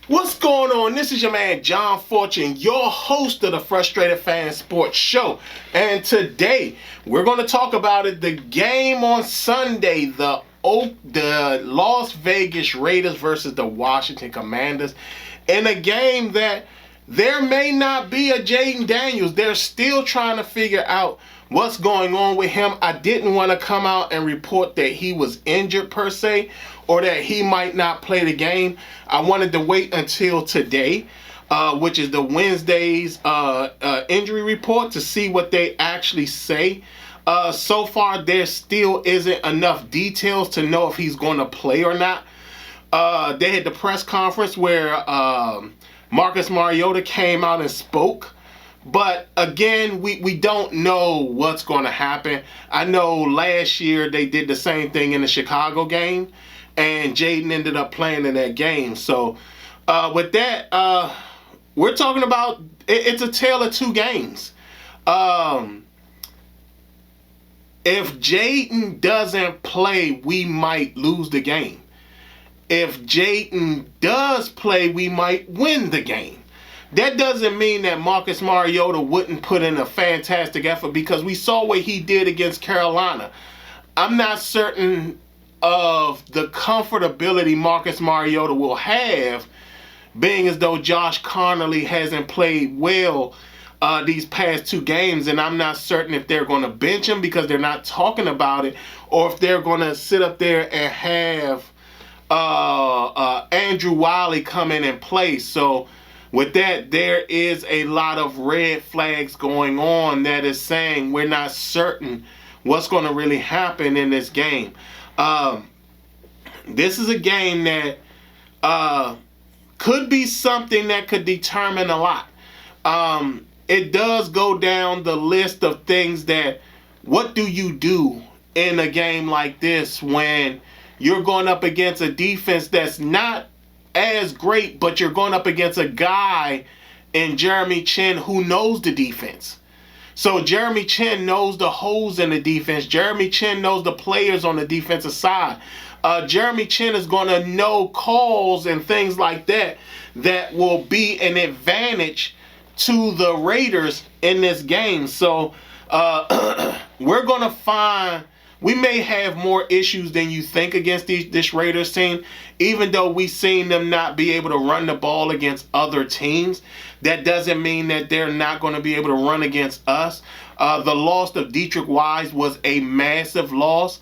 What's going on? This is your man John Fortune, your host of the Frustrated Fan Sports Show. And today we're going to talk about the game on Sunday, the Las Vegas Raiders versus the Washington Commanders. In a game that there may not be a Jaden Daniels. They're still trying to figure out what's going on with him. I didn't want to come out and report that he was injured per se, or that he might not play the game. I wanted to wait until today, which is the Wednesday's injury report, to see what they actually say. So far, there still isn't enough details to know if he's going to play or not. They had the press conference where Marcus Mariota came out and spoke. But again, we don't know what's going to happen. I know last year they did the same thing in the Chicago game, and Jaden ended up playing in that game. So with that, we're talking about it's a tale of two games. If Jaden doesn't play, we might lose the game. If Jaden does play, we might win the game. That doesn't mean that Marcus Mariota wouldn't put in a fantastic effort, because we saw what he did against Carolina. I'm not certain of the comfortability Marcus Mariota will have, being as though Josh Connolly hasn't played well these past two games, and I'm not certain if they're going to bench him because they're not talking about it, or if they're going to sit up there and have Andrew Wiley come in and play. So with that, there is a lot of red flags going on that is saying we're not certain what's going to really happen in this game. This is a game that could be something that could determine a lot. It does go down the list of things that, what do you do in a game like this when you're going up against a defense that's not as great, but you're going up against a guy in Jeremy Chinn who knows the defense. So Jeremy Chinn knows the holes in the defense. Jeremy Chinn knows the players on the defensive side. Jeremy Chinn is going to know calls and things like that that will be an advantage to the Raiders in this game. So we're going to find we may have more issues than you think against this Raiders team, even though we've seen them not be able to run the ball against other teams. That doesn't mean that they're not going to be able to run against us. The loss of Dietrich Wise was a massive loss.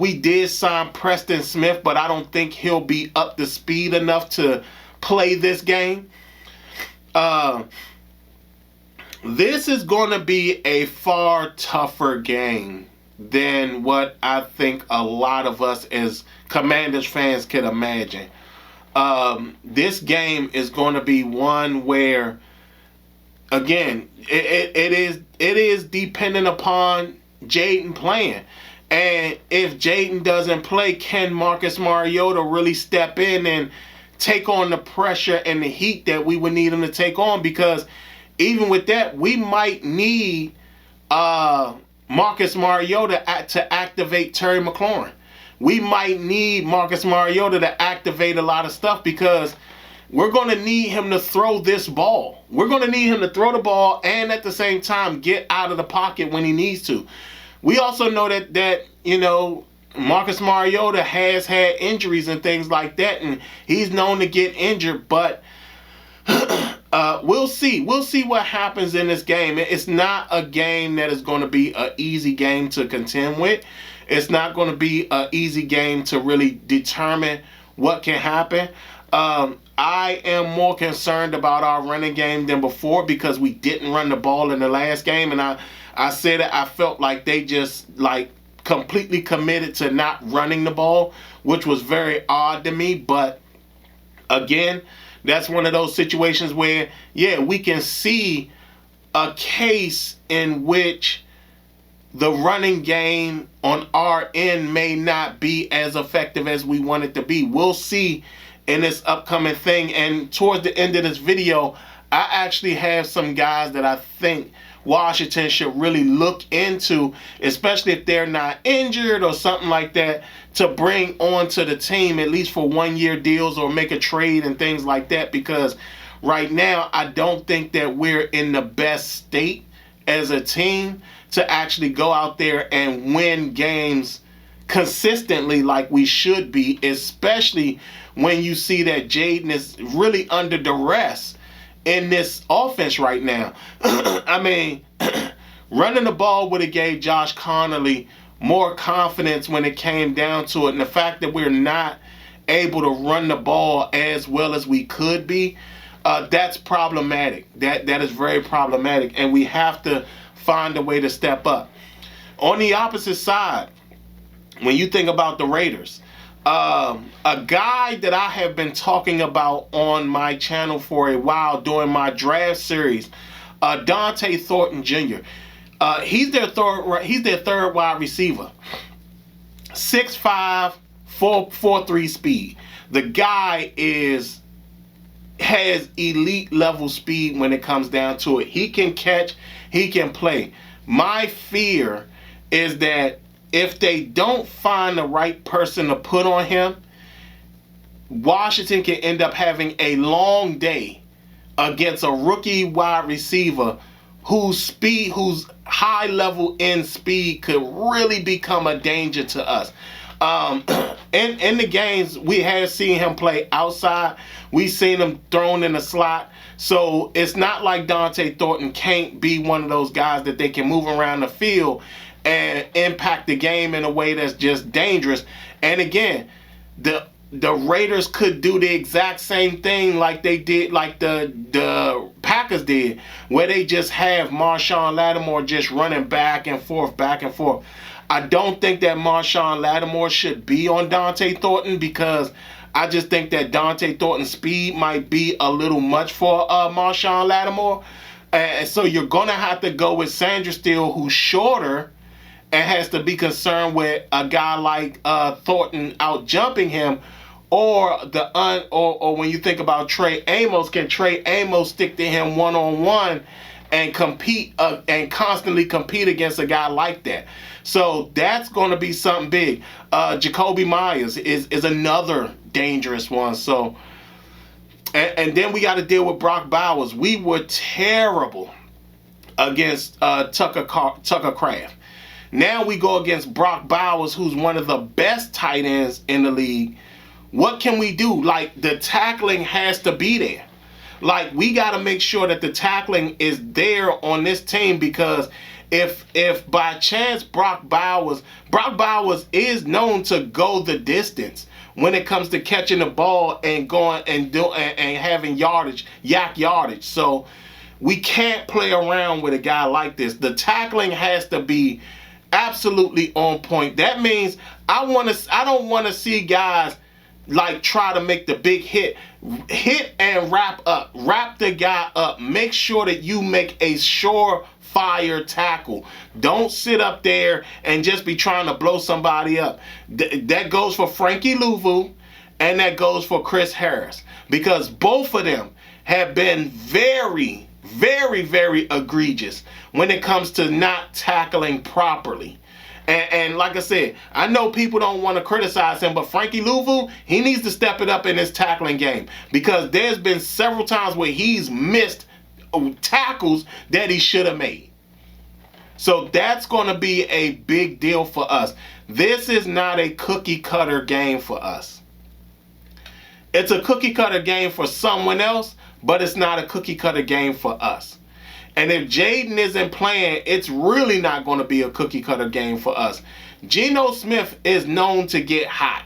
We did sign Preston Smith, but I don't think he'll be up to speed enough to play this game. This is going to be a far tougher game than what I think a lot of us as Commanders fans could imagine. This game is going to be one where, again, it is dependent upon Jaden playing. And if Jaden doesn't play, can Marcus Mariota really step in and take on the pressure and the heat that we would need him to take on? Because even with that, we might need Marcus Mariota to activate Terry McLaurin. We might need Marcus Mariota to activate a lot of stuff, because we're going to need him to throw this ball. We're going to need him to throw the ball and at the same time get out of the pocket when he needs to. We also know that Marcus Mariota has had injuries and things like that, and he's known to get injured, but we'll see. We'll see what happens in this game. It's not a game that is going to be an easy game to contend with. It's not going to be an easy game to really determine what can happen. I am more concerned about our running game than before, because we didn't run the ball in the last game, and I said that I felt like they just completely committed to not running the ball, which was very odd to me. But again, that's one of those situations where, yeah, we can see a case in which the running game on our end may not be as effective as we want it to be. We'll see in this upcoming thing. And towards the end of this video, I actually have some guys that I think Washington should really look into, especially if they're not injured or something like that, to bring onto the team, at least for 1-year deals or make a trade and things like that. Because right now, I don't think that we're in the best state as a team to actually go out there and win games consistently like we should be, especially when you see that Jaden is really under duress in this offense right now. I mean, running the ball would have gave Josh Connolly more confidence when it came down to it. And the fact that we're not able to run the ball as well as we could be, that's problematic. That is very problematic. And we have to find a way to step up. On the opposite side, when you think about the Raiders, a guy that I have been talking about on my channel for a while during my draft series, Dante Thornton Jr. He's their third wide receiver. 6'5", 4.43 speed. The guy has elite level speed when it comes down to it. He can catch, he can play. My fear is that if they don't find the right person to put on him, Washington can end up having a long day against a rookie wide receiver whose high level in speed could really become a danger to us. In the games, we have seen him play outside. We've seen him thrown in the slot. So it's not like Dante Thornton can't be one of those guys that they can move around the field and impact the game in a way that's just dangerous. And again, the Raiders could do the exact same thing like they did, like the Packers did, where they just have Marshawn Lattimore just running back and forth, back and forth. I don't think that Marshawn Lattimore should be on Dante Thornton, because I just think that Dante Thornton's speed might be a little much for Marshawn Lattimore. And so you're going to have to go with Sandra Steele, who's shorter, and has to be concerned with a guy like Thornton out jumping him, or when you think about Trey Amos, can Trey Amos stick to him one-on-one and compete and constantly compete against a guy like that? So that's going to be something big. Jacoby Myers is another dangerous one. So, and then we got to deal with Brock Bowers. We were terrible against Tucker Kraft. Now we go against Brock Bowers, who's one of the best tight ends in the league. What can we do? Like, the tackling has to be there. Like, we got to make sure that the tackling is there on this team, because if by chance Brock Bowers is known to go the distance when it comes to catching the ball and going and having yak yardage. So we can't play around with a guy like this. The tackling has to be absolutely on point. That means I don't want to see guys like try to make the big hit and wrap the guy up. Make sure that you make a surefire tackle. Don't sit up there and just be trying to blow somebody up. That goes for Frankie Louvu, and that goes for Chris Harris, because both of them have been very, very, very egregious when it comes to not tackling properly. And like I said, I know people don't want to criticize him, but Frankie Louvu, he needs to step it up in his tackling game, because there's been several times where he's missed tackles that he should have made. So that's going to be a big deal for us. This is not a cookie cutter game for us. It's a cookie cutter game for someone else, but it's not a cookie cutter game for us. And if Jaden isn't playing, it's really not going to be a cookie cutter game for us. Geno Smith is known to get hot.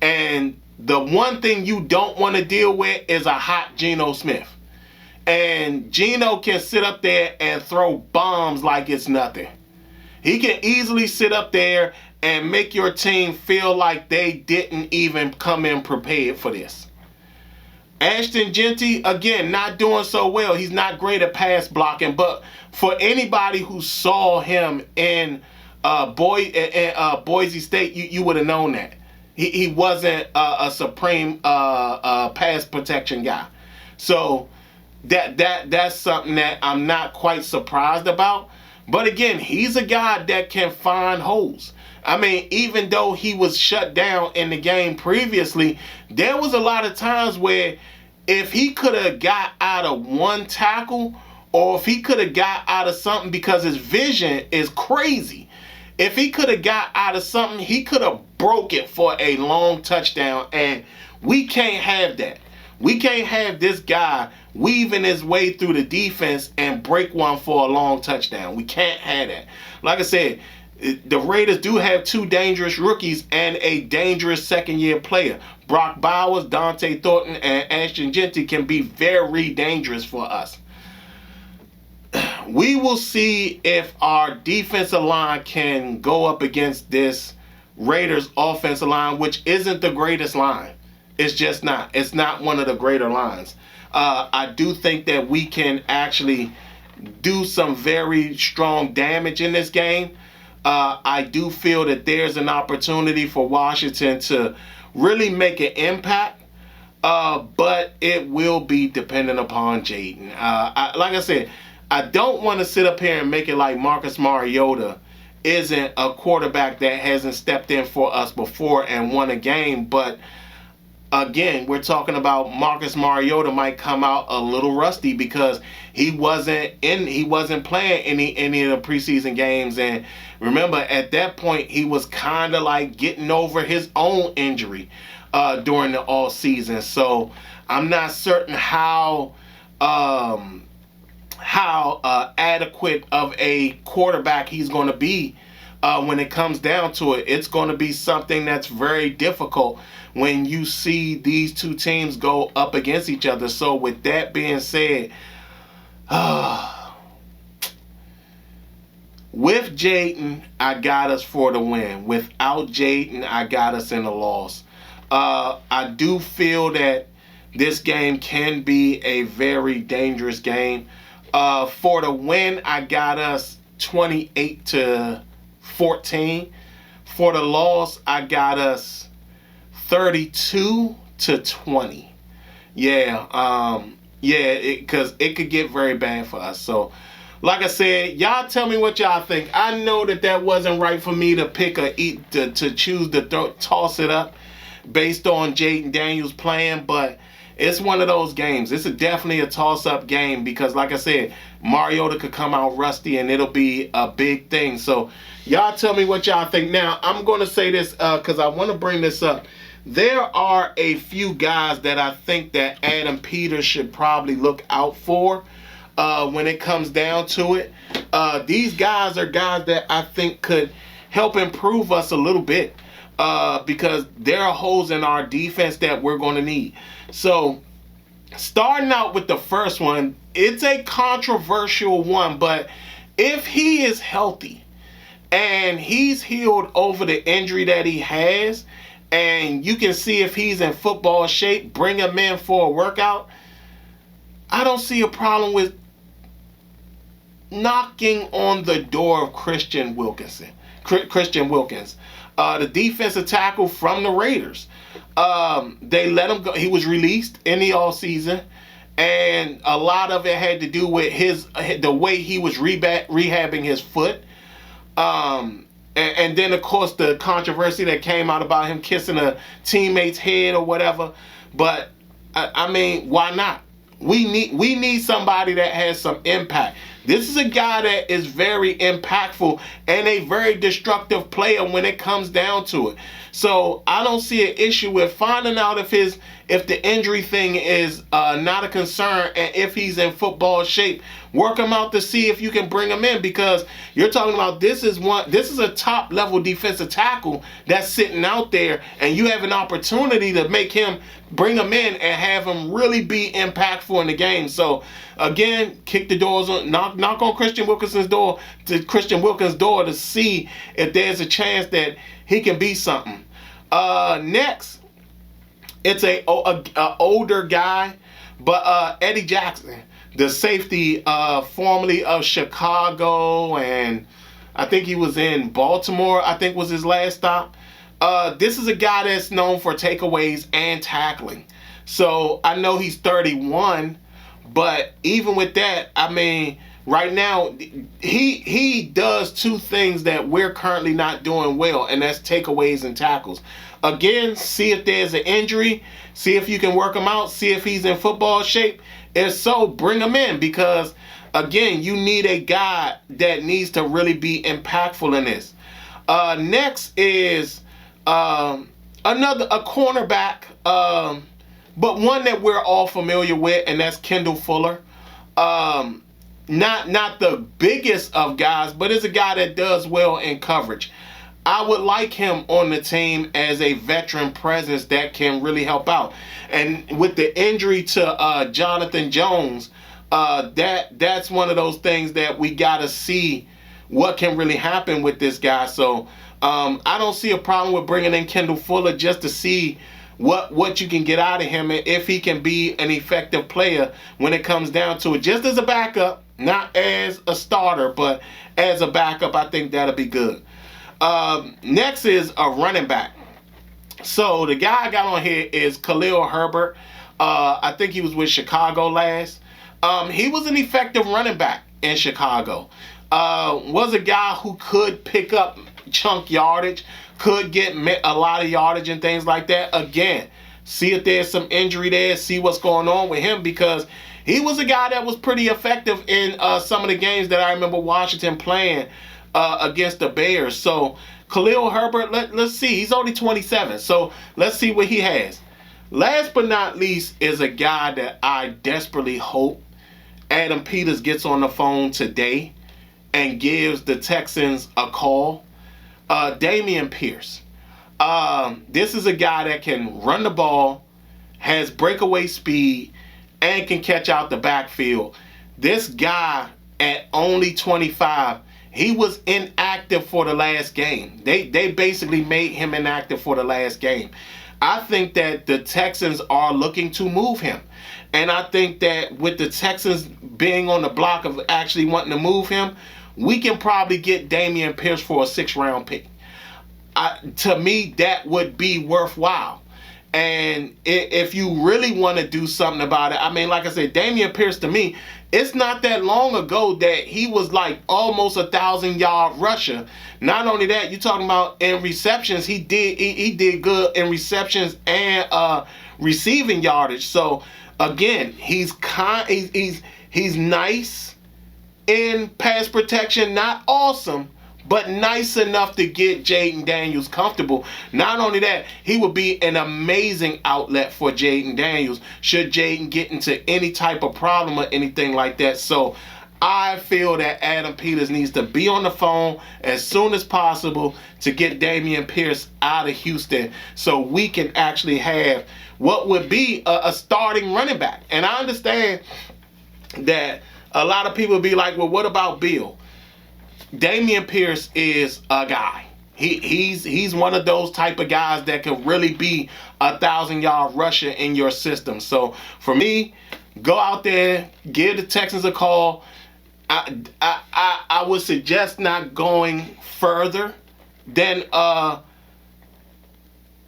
And the one thing you don't want to deal with is a hot Geno Smith. And Geno can sit up there and throw bombs like it's nothing. He can easily sit up there and make your team feel like they didn't even come in prepared for this. Ashton Genty, again, not doing so well. He's not great at pass blocking, but for anybody who saw him in Boise State, you would have known that. He wasn't a supreme pass protection guy. So that's something that I'm not quite surprised about. But again, he's a guy that can find holes. I mean, even though he was shut down in the game previously, there was a lot of times where if he could have got out of one tackle, or if he could have got out of something, because his vision is crazy, if he could have got out of something, he could have broke it for a long touchdown. And we can't have that. We can't have this guy weaving his way through the defense and break one for a long touchdown. We can't have that. Like I said, the Raiders do have two dangerous rookies and a dangerous second-year player. Brock Bowers, Dante Thornton, and Ashton Genty can be very dangerous for us. We will see if our defensive line can go up against this Raiders offensive line, which isn't the greatest line. It's just not. It's not one of the greater lines. I do think that we can actually do some very strong damage in this game. I do feel that there's an opportunity for Washington to really make an impact, but it will be dependent upon Jaden. Like I said, I don't want to sit up here and make it like Marcus Mariota isn't a quarterback that hasn't stepped in for us before and won a game, but again, we're talking about Marcus Mariota might come out a little rusty because he wasn't playing any of the preseason games. And remember, at that point, he was kind of like getting over his own injury during the all season. So I'm not certain how adequate of a quarterback he's going to be when it comes down to it. It's going to be something that's very difficult when you see these two teams go up against each other. So with that being said, with Jaden, I got us for the win. Without Jaden, I got us in a loss. I do feel that this game can be a very dangerous game. For the win, I got us 28-14. For the loss, I got us 32-20. Because it could get very bad for us. So, like I said, y'all tell me what y'all think. I know that wasn't right for me to pick to choose to toss it up based on Jaden Daniels playing, but it's one of those games. It's definitely a toss-up game because, like I said, Mariota could come out rusty and it'll be a big thing. So, y'all tell me what y'all think. Now, I'm going to say this because I want to bring this up. There are a few guys that I think that Adam Peters should probably look out for when it comes down to it. These guys are guys that I think could help improve us a little bit because there are holes in our defense that we're going to need. So, starting out with the first one, it's a controversial one, but if he is healthy and he's healed over the injury that he has, and you can see if he's in football shape, bring him in for a workout, I don't see a problem with knocking on the door of Christian Wilkins, the defensive tackle from the Raiders. They let him go. He was released in the offseason, and a lot of it had to do with the way he was rehabbing his foot. And then, of course, the controversy that came out about him kissing a teammate's head or whatever. But, I mean, why not? We need somebody that has some impact. This is a guy that is very impactful and a very destructive player when it comes down to it. So I don't see an issue with finding out if the injury thing is not a concern and if he's in football shape. Work him out to see if you can bring him in, because you're talking about this is a top level defensive tackle that's sitting out there, and you have an opportunity to bring him in and have him really be impactful in the game. So again, kick the doors on, knock on Christian Wilkins' door to see if there's a chance that he can be something. Next, it's a older guy, but Eddie Jackson, the safety formerly of Chicago, and I think he was in Baltimore, I think was his last stop. This is a guy that's known for takeaways and tackling. So I know he's 31, but even with that, I mean, right now, he does two things that we're currently not doing well, and that's takeaways and tackles. Again, see if there's an injury, see if you can work him out, see if he's in football shape. If so, bring him in, because, again, you need a guy that needs to really be impactful in this. Next is a cornerback, but one that we're all familiar with, and that's Kendall Fuller. Not the biggest of guys, but is a guy that does well in coverage. I would like him on the team as a veteran presence that can really help out. And with the injury to Jonathan Jones, that's one of those things that we got to see what can really happen with this guy. So I don't see a problem with bringing in Kendall Fuller just to see what you can get out of him, and if he can be an effective player when it comes down to it. Just as a backup, not as a starter, but as a backup, I think that'll be good. Next is a running back. So the guy I got on here is Khalil Herbert. I think he was with Chicago last. He was an effective running back in Chicago. Was a guy who could pick up chunk yardage, could get a lot of yardage and things like that. Again, see if there's some injury there, see what's going on with him, because he was a guy that was pretty effective in some of the games that I remember Washington playing against the Bears. So Khalil Herbert, let's see. He's only 27, so let's see what he has. Last but not least is a guy that I desperately hope Adam Peters gets on the phone today and gives the Texans a call. Dameon Pierce. This is a guy that can run the ball, has breakaway speed, and can catch out the backfield. This guy at only 25, he was inactive for the last game. They basically made him inactive for the last game. I think that the Texans are looking to move him. And I think that with the Texans being on the block of actually wanting to move him, we can probably get Dameon Pierce for a 6th-round pick. To me, that would be worthwhile. And if you really want to do something about it, I mean, like I said, Dameon Pierce, to me, it's not that long ago that he was like almost 1,000-yard rusher. Not only that, you're talking about in receptions, he did good in receptions and receiving yardage. So again, he's nice in pass protection, not awesome, but nice enough to get Jaden Daniels comfortable. Not only that, he would be an amazing outlet for Jaden Daniels should Jaden get into any type of problem or anything like that. So I feel that Adam Peters needs to be on the phone as soon as possible to get Dameon Pierce out of Houston so we can actually have what would be a starting running back. And I understand that a lot of people be like, well, what about Bill? Dameon Pierce is a guy. He's one of those type of guys that could really be 1,000-yard rusher in your system. So for me, go out there, give the Texans a call. I would suggest not going further than the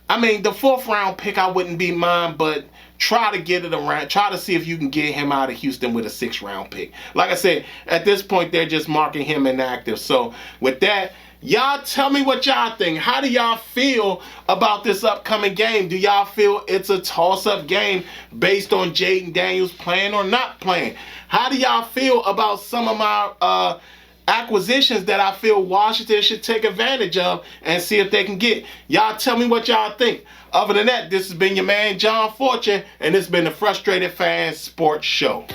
4th-round pick. I wouldn't be mine, but try to get it around. Try to see if you can get him out of Houston with a 6th-round pick. Like I said, at this point, they're just marking him inactive. So with that, y'all tell me what y'all think. How do y'all feel about this upcoming game? Do y'all feel it's a toss-up game based on Jaden Daniels playing or not playing? How do y'all feel about some of my acquisitions that I feel Washington should take advantage of and see if they can get? Y'all tell me what y'all think. Other than that, this has been your man John Fortune, and this has been the Frustrated Fan Sports Show.